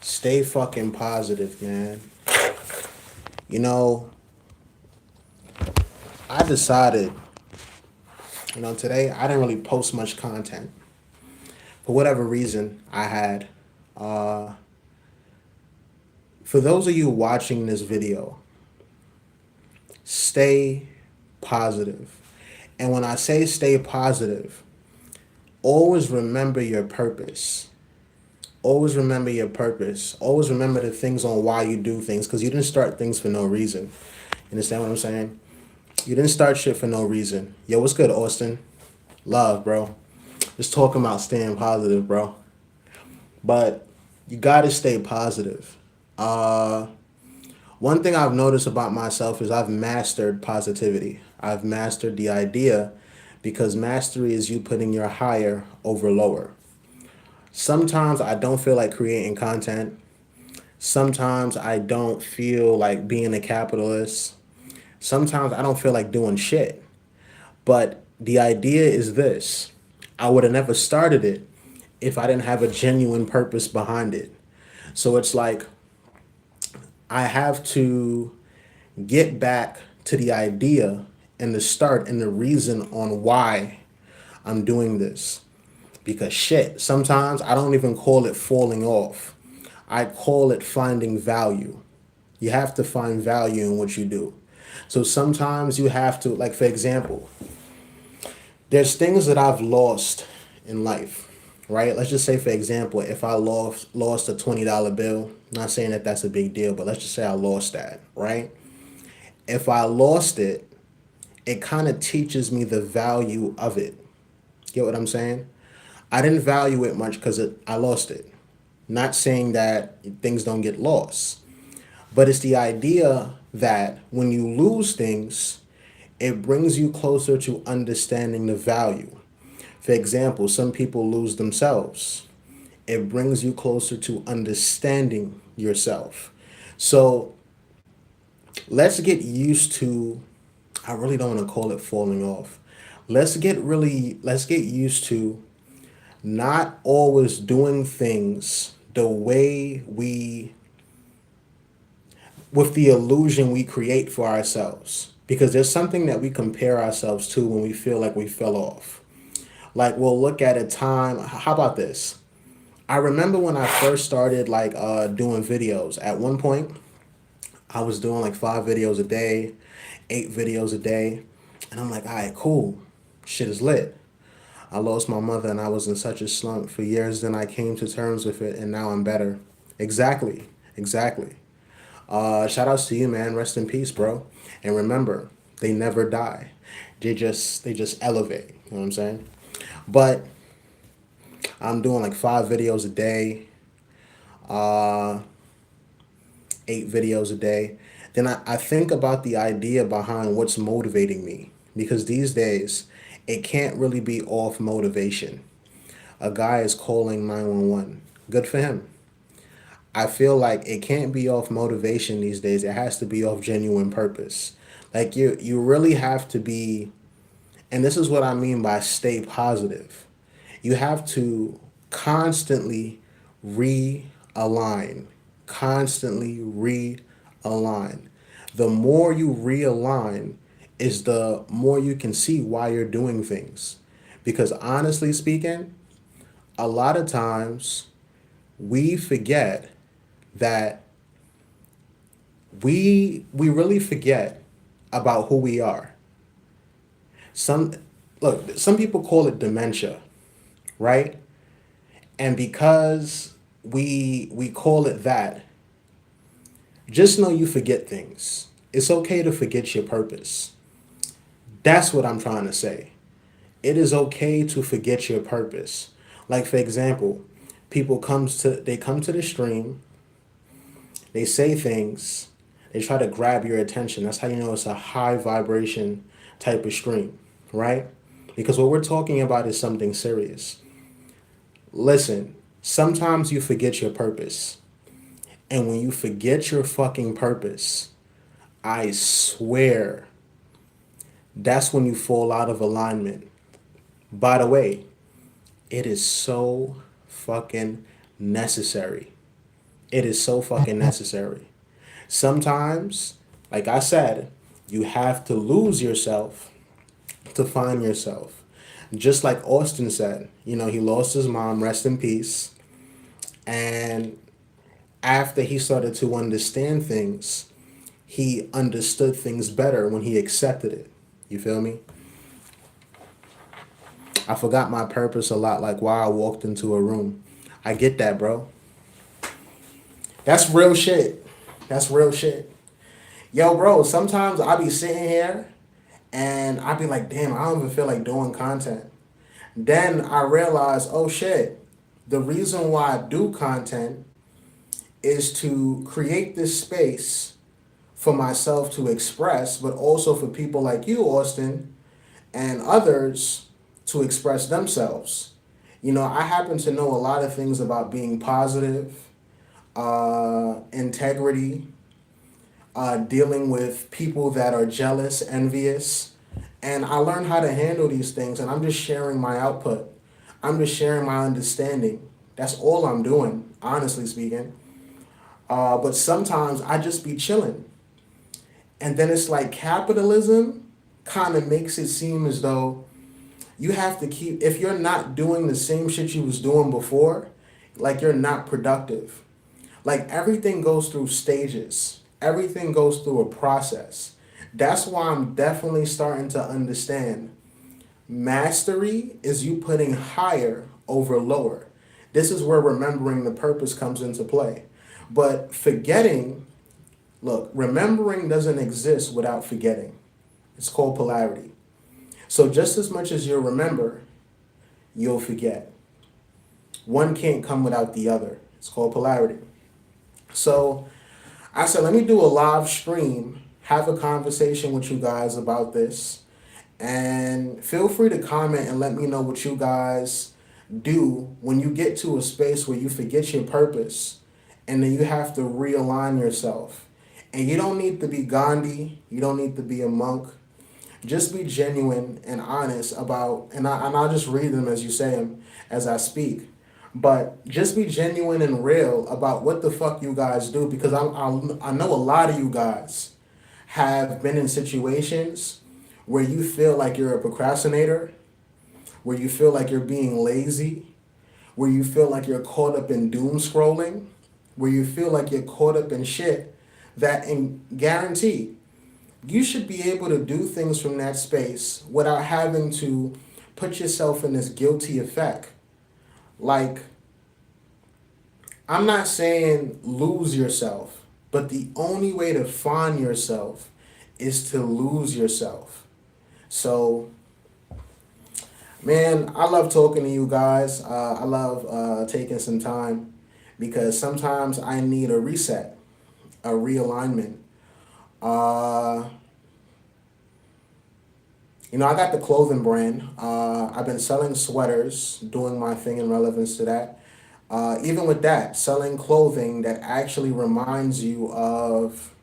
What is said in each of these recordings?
Stay fucking positive, man. You know, I decided, today I didn't really post much content. For whatever reason, I had. Uh, for those of you watching this video, stay positive. And when I say stay positive, always remember your purpose. Always remember your purpose. Always remember the things on why you do things, because you didn't start things for no reason. You understand what I'm saying? You didn't start shit for no reason. Yo, what's good, Austin? Love, bro. Just talking about staying positive, bro. But you gotta stay positive. Uh, One thing I've noticed about myself is I've mastered positivity. I've mastered the idea because mastery is you putting your higher over lower. Sometimes I don't feel like creating content. Sometimes I don't feel like being a capitalist. Sometimes I don't feel like doing shit. But the idea is this: I would have never started it if I didn't have a genuine purpose behind it. So it's like I have to get back to the idea and the start and the reason on why I'm doing this. Because shit, sometimes I don't even call it falling off. I call it finding value. You have to find value in what you do. So sometimes you have to, like, for example, there's things that I've lost in life, right? Let's just say, for example, if I lost a $20 bill, not saying that that's a big deal, but let's just say I lost that, right? If I lost it, it kind of teaches me the value of it. Get what I'm saying? I didn't value it much because I lost it. Not saying that things don't get lost, but it's the idea that when you lose things, it brings you closer to understanding the value. For example, some people lose themselves. It brings you closer to understanding yourself. So let's get used to, I really don't want to call it falling off. Let's get used to not always doing things the way we, with the illusion we create for ourselves. Because there's something that we compare ourselves to when we feel like we fell off. Like we'll look at a time, how about this? I remember when I first started doing videos. At one point, I was doing like 5 videos a day, 8 videos a day. And I'm like, all right, cool. Shit is lit. I lost my mother and I was in such a slump for years. Then I came to terms with it and now I'm better. Exactly. Exactly. Shout outs to you, man. Rest in peace, bro. And remember, they never die. They just elevate. You know what I'm saying? But I'm doing like 5 videos a day, uh, 8 videos a day. Then I think about the idea behind what's motivating me. Because these days, it can't really be off motivation. A guy is calling 911. Good for him. I feel like it can't be off motivation these days. It has to be off genuine purpose. Like you really have to be, and this is what I mean by stay positive. You have to constantly realign, constantly realign. The more you realign is the more you can see why you're doing things. Because honestly speaking, a lot of times we forget that we really forget about who we are. Some Look, some people call it dementia, right? And because we call it that, just know you forget things. It's okay to forget your purpose. That's what I'm trying to say. It is okay to forget your purpose. Like for example, they come to the stream, they say things, they try to grab your attention. That's how you know it's a high vibration type of stream, right? Because what we're talking about is something serious. Listen, sometimes you forget your purpose. And when you forget your fucking purpose, I swear that's when you fall out of alignment. By the way, it is so fucking necessary. It is so fucking necessary. Sometimes, like I said, you have to lose yourself to find yourself. Just like Austin said, he lost his mom, rest in peace. And after he started to understand things, he understood things better when he accepted it. You feel me? I forgot my purpose a lot, like why I walked into a room. I get that, bro. That's real shit. That's real shit. Yo, bro, sometimes I be sitting here and I be like, damn, I don't even feel like doing content. Then I realize, oh shit, the reason why I do content is to create this space for myself to express, but also for people like you, Austin, and others to express themselves. I happen to know a lot of things about being positive, integrity, dealing with people that are jealous, envious, and I learned how to handle these things, and I'm just sharing my output. I'm just sharing my understanding. That's all I'm doing, honestly speaking. But sometimes I just be chilling. And then it's like capitalism kind of makes it seem as though you have to keep, if you're not doing the same shit you was doing before, like you're not productive. Like everything goes through stages. Everything goes through a process. That's why I'm definitely starting to understand mastery is you putting higher over lower. This is where remembering the purpose comes into play. But forgetting, look, remembering doesn't exist without forgetting. It's called polarity. So just as much as you'll remember, you'll forget. One can't come without the other. It's called polarity. So I said, let me do a live stream, have a conversation with you guys about this, and feel free to comment and let me know what you guys do when you get to a space where you forget your purpose and then you have to realign yourself. And you don't need to be Gandhi, you don't need to be a monk. Just be genuine and honest about, and I'll just read them as you say them as I speak. But just be genuine and real about what the fuck you guys do, because I know a lot of you guys have been in situations where you feel like you're a procrastinator, where you feel like you're being lazy, where you feel like you're caught up in doom scrolling, where you feel like you're caught up in shit that, and guarantee, you should be able to do things from that space without having to put yourself in this guilty effect. Like, I'm not saying lose yourself, but the only way to find yourself is to lose yourself. So, man, I love talking to you guys. I love taking some time because sometimes I need a reset, a realignment. Uh, I got the clothing brand. I've been selling sweaters, doing my thing in relevance to that. Even with that, selling clothing that actually reminds you of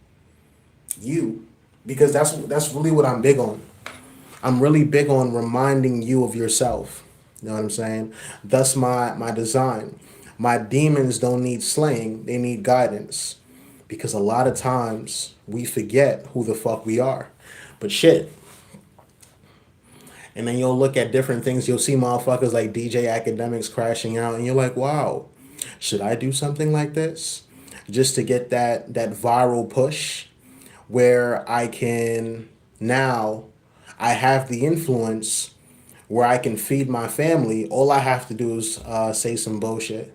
you, because that's really what I'm big on. I'm really big on reminding you of yourself. You know what I'm saying? Thus my design. My demons don't need slaying, they need guidance. Because a lot of times we forget who the fuck we are. But shit. And then you'll look at different things, you'll see motherfuckers like DJ Academics crashing out, and you're like, wow, should I do something like this? Just to get that viral push where I can now I have the influence where I can feed my family. All I have to do is say some bullshit.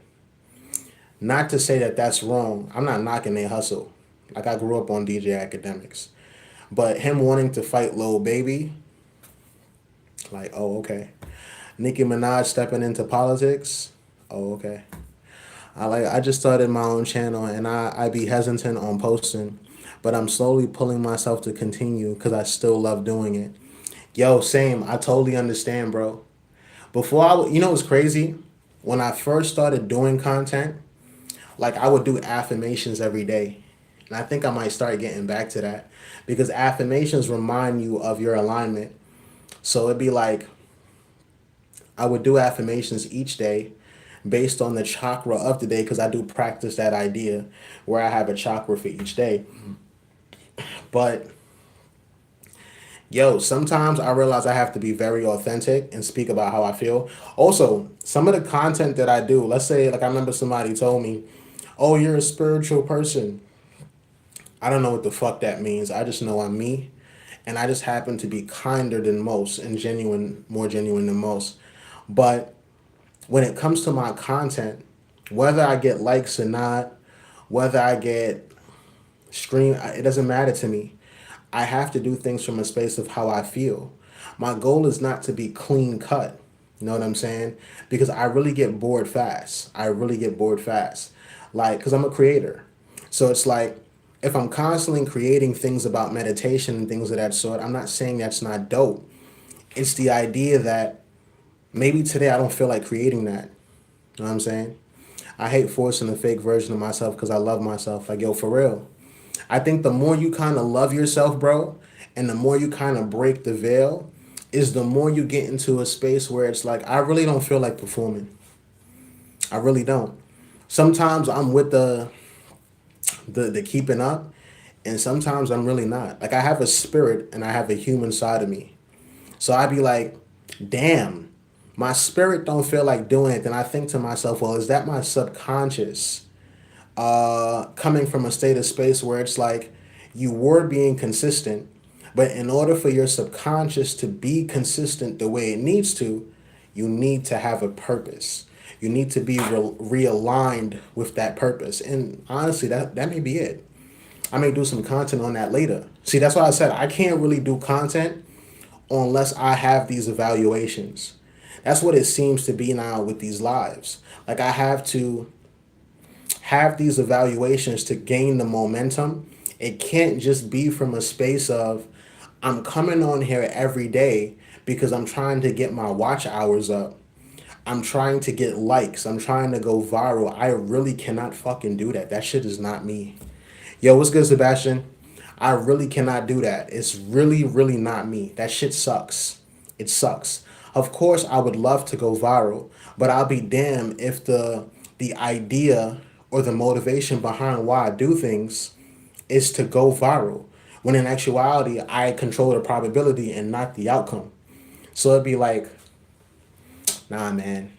Not to say that that's wrong. I'm not knocking their hustle. Like I grew up on DJ Academics, but him wanting to fight Lil Baby, like, oh okay. Nicki Minaj stepping into politics, oh okay. I just started my own channel and I be hesitant on posting, but I'm slowly pulling myself to continue because I still love doing it. Yo, same. I totally understand, bro. Before what's crazy? When I first started doing content, like I would do affirmations every day. And I think I might start getting back to that because affirmations remind you of your alignment. So it'd be like I would do affirmations each day. based on the chakra of the day, because I do practice that idea where I have a chakra for each day. But yo, sometimes I realize I have to be very authentic and speak about how I feel. Also, some of the content that I do, let's say, like I remember somebody told me, oh, you're a spiritual person. I don't know what the fuck that means. I just know I'm me. And I just happen to be kinder than most and genuine, more genuine than most. But when it comes to my content, whether I get likes or not, whether I get stream, it doesn't matter to me. I have to do things from a space of how I feel. My goal is not to be clean cut. You know what I'm saying? Because I really get bored fast. I really get bored fast. Like, because I'm a creator. So it's like, if I'm constantly creating things about meditation and things of that sort, I'm not saying that's not dope. It's the idea that maybe today I don't feel like creating that. You know what I'm saying? I hate forcing a fake version of myself because I love myself. Like, yo, for real. I think the more you kind of love yourself, bro, and the more you kind of break the veil, is the more you get into a space where it's like, I really don't feel like performing. I really don't. Sometimes I'm with the keeping up, and sometimes I'm really not. Like I have a spirit and I have a human side of me. So I'd be like, damn, my spirit don't feel like doing it. Then I think to myself, well, is that my subconscious coming from a state of space where it's like you were being consistent, but in order for your subconscious to be consistent the way it needs to, you need to have a purpose. You need to be realigned with that purpose. And honestly, that may be it. I may do some content on that later. See, that's why I said I can't really do content unless I have these evaluations. That's what it seems to be now with these lives. Like I have to have these evaluations to gain the momentum. It can't just be from a space of I'm coming on here every day because I'm trying to get my watch hours up. I'm trying to get likes. I'm trying to go viral. I really cannot fucking do that. That shit is not me. Yo, what's good, Sebastian? I really cannot do that. It's really, really not me. That shit sucks. It sucks. Of course, I would love to go viral, but I'll be damned if the idea or the motivation behind why I do things is to go viral. When in actuality, I control the probability and not the outcome. So it'd be like, nah, man.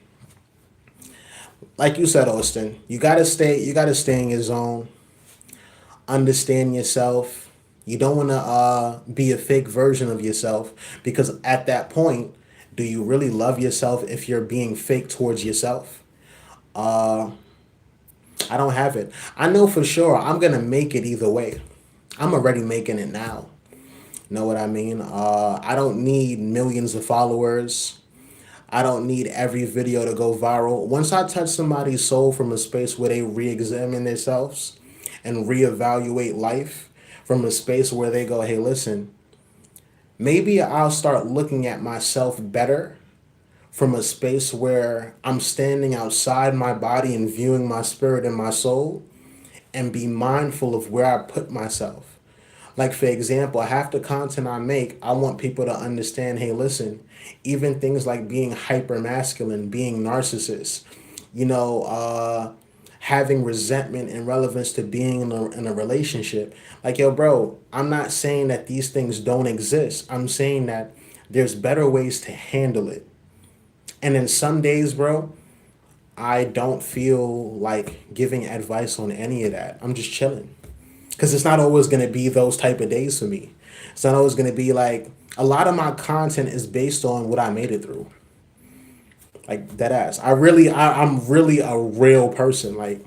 Like you said, Austin, you gotta stay in your zone, understand yourself. You don't want to be a fake version of yourself because at that point, do you really love yourself if you're being fake towards yourself? Uh, I don't have it. I know for sure I'm gonna make it either way. I'm already making it now. Know what I mean? I don't need millions of followers. I don't need every video to go viral. Once I touch somebody's soul from a space where they re-examine themselves and reevaluate life from a space where they go, hey, listen, maybe I'll start looking at myself better from a space where I'm standing outside my body and viewing my spirit and my soul and be mindful of where I put myself. Like, for example, half the content I make, I want people to understand hey, listen, even things like being hyper masculine, being narcissist, you know, having resentment and relevance to being in a relationship. Like, yo, bro, I'm not saying that these things don't exist. I'm saying that there's better ways to handle it. And then some days, bro, I don't feel like giving advice on any of that. I'm just chilling because it's not always going to be those type of days for me. It's not always going to be like a lot of my content is based on what I made it through. Like that ass. I'm really a real person. Like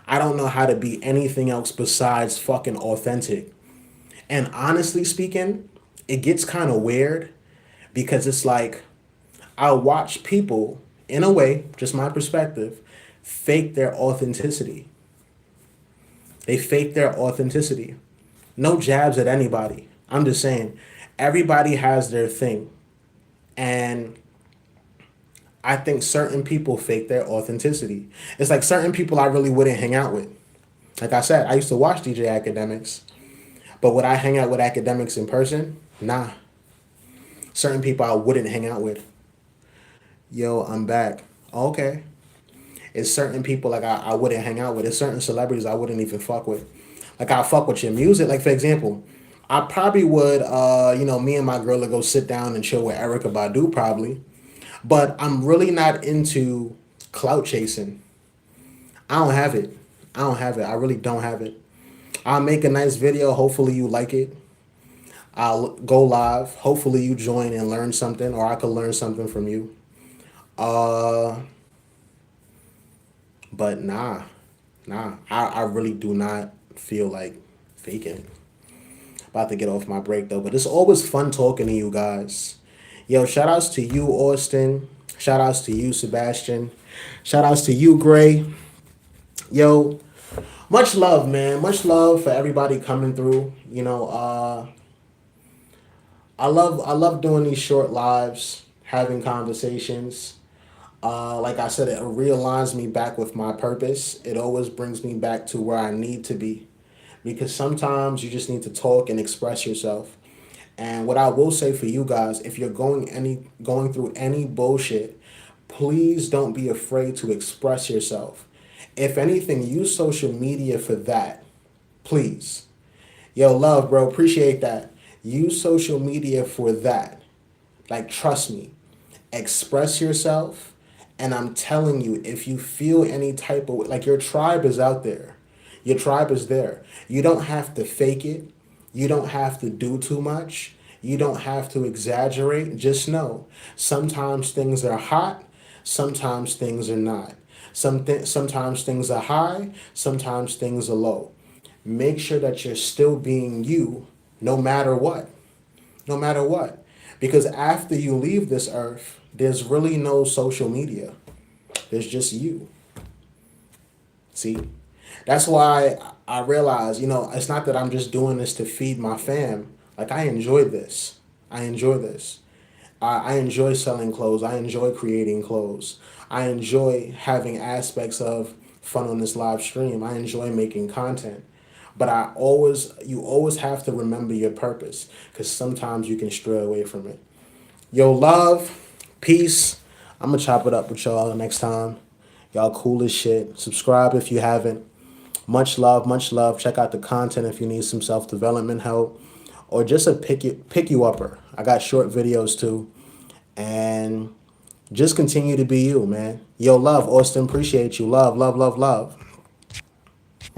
I don't know how to be anything else besides fucking authentic. And honestly speaking, it gets kind of weird because it's like I watch people in a way, just my perspective, fake their authenticity. They fake their authenticity. No jabs at anybody. I'm just saying, everybody has their thing. And I think certain people fake their authenticity. It's like certain people I really wouldn't hang out with. Like I said, I used to watch DJ Academics, but would I hang out with academics in person? Nah. Certain people I wouldn't hang out with. Yo, I'm back. Okay. It's certain people like I wouldn't hang out with. It's certain celebrities I wouldn't even fuck with. Like I fuck with your music. Like for example, I probably would me and my girl would go sit down and chill with Erica Badu probably. But I'm really not into clout chasing. I don't have it. I don't have it. I really don't have it. I'll make a nice video. Hopefully you like it. I'll go live. Hopefully you join and learn something, or I could learn something from you. Uh, but nah. I really do not feel like faking. About to get off my break though, but it's always fun talking to you guys. Yo, shout outs to you, Austin. Shout outs to you, Sebastian. Shout outs to you, Gray. Yo, much love, man. Much love for everybody coming through. I love doing these short lives, having conversations. Like I said, it realigns me back with my purpose. It always brings me back to where I need to be. Because sometimes you just need to talk and express yourself. And what I will say for you guys, if you're going through any bullshit, please don't be afraid to express yourself. If anything, use social media for that. Please. Yo, love, bro. Appreciate that. Use social media for that. Like, trust me. Express yourself. And I'm telling you, if you feel any type of, like, your tribe is out there. Your tribe is there. You don't have to fake it. You don't have to do too much. You don't have to exaggerate. Just know sometimes things are hot, sometimes things are not. Sometimes things are high, sometimes things are low. Make sure that you're still being you no matter what. No matter what. Because after you leave this earth, there's really no social media. There's just you. See? That's why I realize, it's not that I'm just doing this to feed my fam. Like, I enjoy this. I enjoy this. I enjoy selling clothes. I enjoy creating clothes. I enjoy having aspects of fun on this live stream. I enjoy making content. But you always have to remember your purpose because sometimes you can stray away from it. Yo, love, peace. I'm going to chop it up with y'all next time. Y'all cool as shit. Subscribe if you haven't. Much love, much love. Check out the content if you need some self-development help or just a pick you upper. I got short videos too. And just continue to be you, man. Yo, love, Austin. Appreciate you. Love, love, love, love.